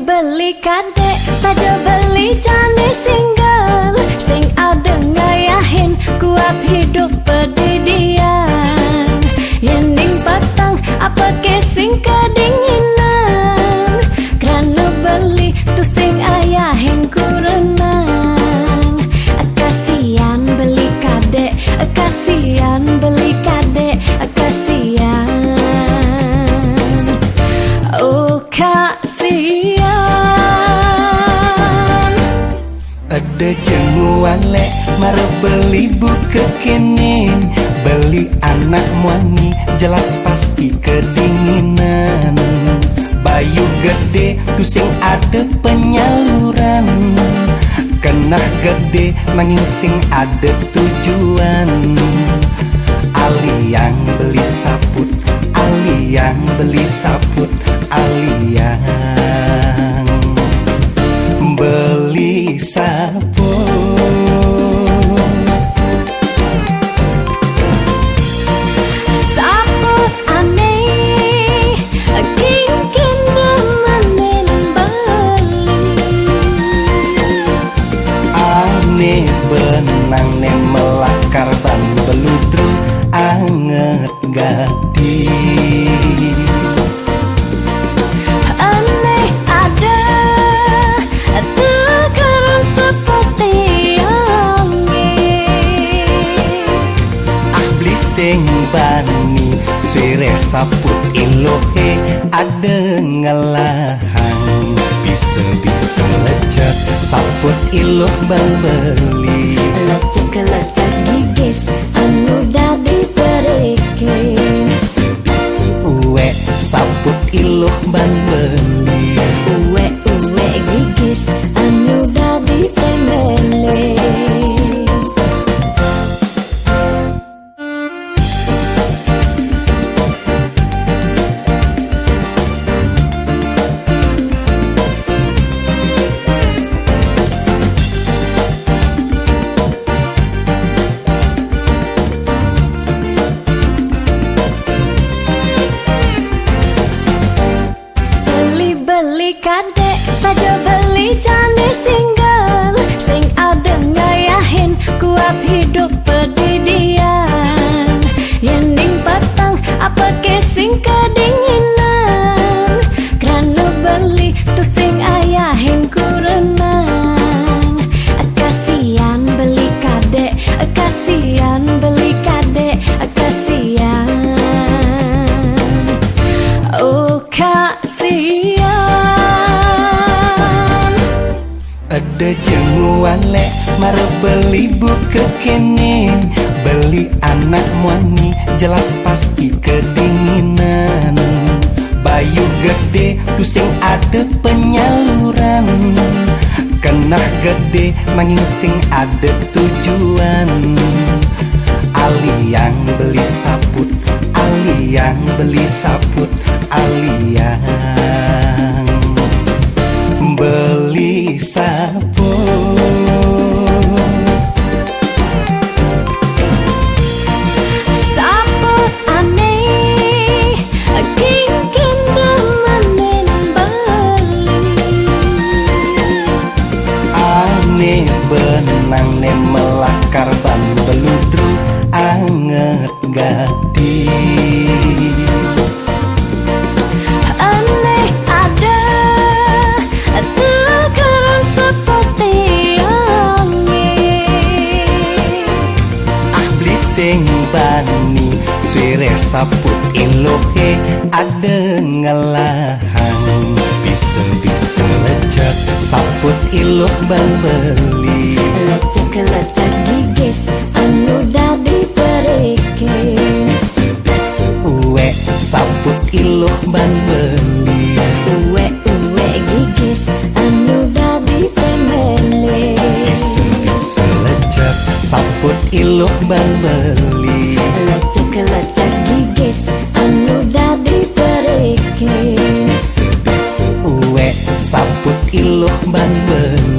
Beli kadek saja beli jane single sing ada ngayahin kuat hidup pedidian yending petang apa ke sing kedinginan karena beli tu sing ayahin kurenang kasihan beli kadek kasihan beli kadek kasihan oh kasihan. Ada jenguale mare beli buka kene beli anak muani jelas pasti kedinginan bayu gede tu sing ada penyaluran kena gede nanging sing ada tujuan ali yang beli saput ali yang beli saput ali yang beli saput. Saput aneh kingkin demanen beli aneh benang ne melakar ban beludru anget gadi sing bani suire saput ilohe ada ngelahang bisa-bisa lecet saput iloh bang beli lecek gigis anu dadi pereke bisa-bisa uwe saput iloh bang beli uwe gigis anu dadi temele. Beli kadek saja beli jane single sing ada ngayahin kuat hidup pedidian yending petang apa ke sing kedinginan karena beli tu sing ayahin kurenang kasihan beli kadek kasihan beli kadek kasihan oh kasihan. Ada jenguale mare beli buka kene beli anak muani jelas pasti kedinginan bayu gede tu sing ada penyaluran kena gede nanging sing ada tujuan ali yang beli saput ali yang beli saput ali yang beli saput. Saput aneh kingkin demanen beli aneh benang ne melakar ban beludru anget gadi sing bani suire saput ilohe ada ngelahang bisa-bisa lecek saput iloh bang beli lecek gigis anu dadi pereke bisa-bisa uwe saput iloh bang beli uwe gigis anu dadi saput iluh ban beli. Lecek-lecek gigis anu dadi perike. Bise-bise uwe saput iluh ban beli.